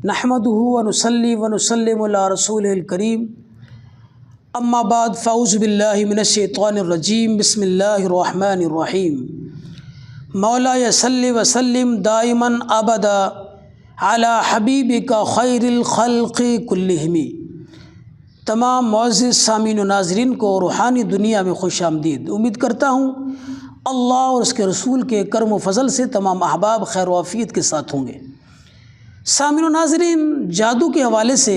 نحمده ونصلي ونسلم علی رسول الکریم اما بعد فاعوذ باللہ من الشیطان الرجیم بسم اللہ الرحمن الرحیم مولا صلی وسلم دائما ابدا علی حبیبک خیر الخلق کلہم۔ تمام معزز سامعین و ناظرین کو روحانی دنیا میں خوش آمدید۔ امید کرتا ہوں اللہ اور اس کے رسول کے کرم و فضل سے تمام احباب خیر و عافیت کے ساتھ ہوں گے۔ سامعین و ناظرین، جادو کے حوالے سے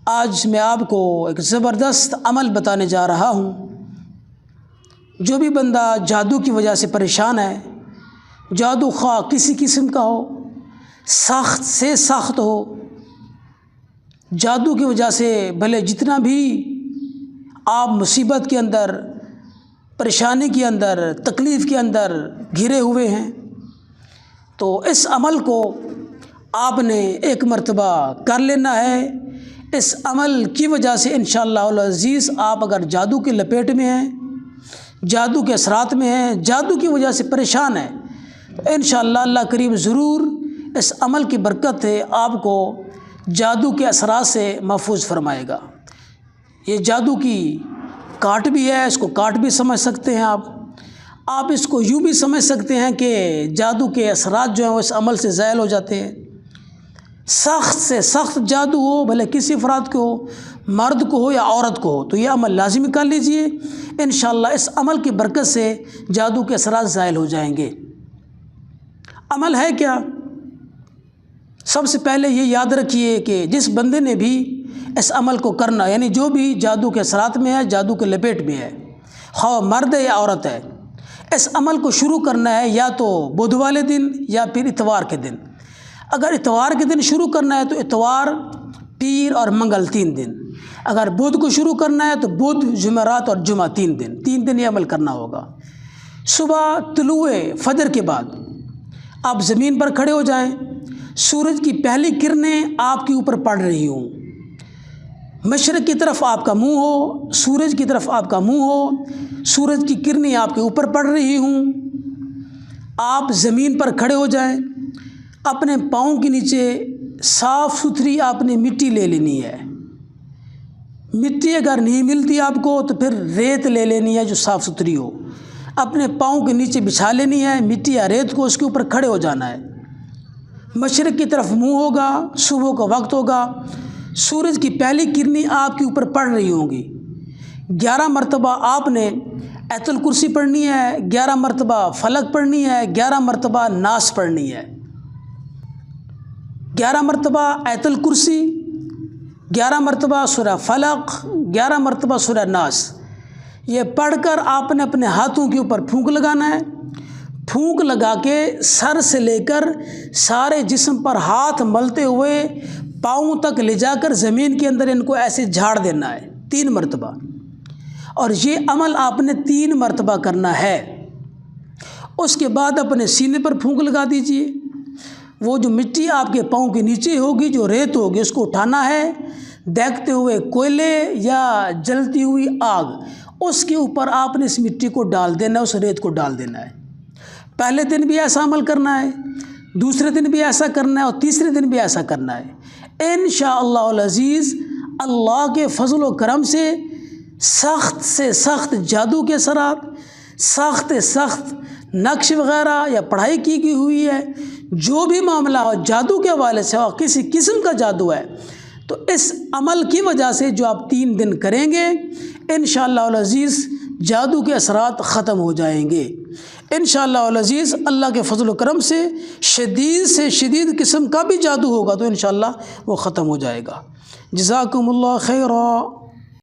آج میں آپ کو ایک زبردست عمل بتانے جا رہا ہوں۔ جو بھی بندہ جادو کی وجہ سے پریشان ہے، جادو خواہ کسی قسم کا ہو، سخت سے سخت ہو، جادو کی وجہ سے بھلے جتنا بھی آپ مصیبت کے اندر، پریشانی کے اندر، تکلیف کے اندر گھرے ہوئے ہیں، تو اس عمل کو آپ نے ایک مرتبہ کر لینا ہے۔ اس عمل کی وجہ سے انشاءاللہ العزیز آپ اگر جادو کی لپیٹ میں ہیں، جادو کے اثرات میں ہیں، جادو کی وجہ سے پریشان ہیں، تو انشاءاللہ اللہ کریم ضرور اس عمل کی برکت ہے آپ کو جادو کے اثرات سے محفوظ فرمائے گا۔ یہ جادو کی کاٹ بھی ہے، اس کو کاٹ بھی سمجھ سکتے ہیں آپ اس کو یوں بھی سمجھ سکتے ہیں کہ جادو کے اثرات جو ہیں وہ اس عمل سے زائل ہو جاتے ہیں۔ سخت سے سخت جادو ہو، بھلے کسی افراد کو ہو، مرد کو ہو یا عورت کو ہو، تو یہ عمل لازمی کر لیجئے۔ انشاءاللہ اس عمل کی برکت سے جادو کے اثرات زائل ہو جائیں گے۔ عمل ہے کیا؟ سب سے پہلے یہ یاد رکھیے کہ جس بندے نے بھی اس عمل کو کرنا، یعنی جو بھی جادو کے اثرات میں ہے، جادو کے لپیٹ میں ہے، خواہ مرد ہے یا عورت ہے، اس عمل کو شروع کرنا ہے یا تو بدھ والے دن یا پھر اتوار کے دن۔ اگر اتوار کے دن شروع کرنا ہے تو اتوار، پیر اور منگل 3 دن۔ اگر بدھ کو شروع کرنا ہے تو بدھ، جمعرات اور جمعہ 3 دن، 3 دن یہ عمل کرنا ہوگا۔ صبح طلوع فجر کے بعد آپ زمین پر کھڑے ہو جائیں، سورج کی پہلی کرنیں آپ کے اوپر پڑ رہی ہوں، مشرق کی طرف آپ کا منہ ہو، سورج کی طرف آپ کا منہ ہو، سورج کی کرنیں آپ کے اوپر پڑ رہی ہوں، آپ زمین پر کھڑے ہو جائیں۔ اپنے پاؤں کے نیچے صاف ستھری آپ نے مٹی لے لینی ہے۔ مٹی اگر نہیں ملتی آپ کو تو پھر ریت لے لینی ہے جو صاف ستھری ہو، اپنے پاؤں کے نیچے بچھا لینی ہے مٹی یا ریت کو، اس کے اوپر کھڑے ہو جانا ہے۔ مشرق کی طرف منہ ہوگا، صبح کا وقت ہوگا، سورج کی پہلی کرنیں آپ کے اوپر پڑ رہی ہوں گی۔ 11 مرتبہ آپ نے آیت الکرسی پڑھنی ہے، 11 مرتبہ فلق پڑھنی ہے، 11 مرتبہ ناس پڑھنی ہے۔ 11 مرتبہ آیت الکرسی، 11 مرتبہ سورہ فلق، 11 مرتبہ سورہ ناس، یہ پڑھ کر آپ نے اپنے ہاتھوں کے اوپر پھونک لگانا ہے۔ پھونک لگا کے سر سے لے کر سارے جسم پر ہاتھ ملتے ہوئے پاؤں تک لے جا کر زمین کے اندر ان کو ایسے جھاڑ دینا ہے 3 مرتبہ، اور یہ عمل آپ نے 3 مرتبہ کرنا ہے۔ اس کے بعد اپنے سینے پر پھونک لگا دیجئے۔ وہ جو مٹی آپ کے پاؤں کے نیچے ہوگی، جو ریت ہوگی، اس کو اٹھانا ہے، دیکھتے ہوئے کوئلے یا جلتی ہوئی آگ، اس کے اوپر آپ نے اس مٹی کو ڈال دینا ہے، اس ریت کو ڈال دینا ہے۔ پہلے دن بھی ایسا عمل کرنا ہے، دوسرے دن بھی ایسا کرنا ہے، اور تیسرے دن بھی ایسا کرنا ہے۔ انشاءاللہ العزیز اللہ کے فضل و کرم سے سخت جادو کے اثرات، سخت نقش وغیرہ یا پڑھائی کی گئی ہوئی ہے، جو بھی معاملہ ہو جادو کے حوالے سے ہو، کسی قسم کا جادو ہے، تو اس عمل کی وجہ سے جو آپ 3 دن کریں گے انشاءاللہ العزیز جادو کے اثرات ختم ہو جائیں گے۔ انشاءاللہ العزیز اللہ کے فضل و کرم سے شدید قسم کا بھی جادو ہوگا تو انشاءاللہ وہ ختم ہو جائے گا۔ جزاکم اللہ خیرا۔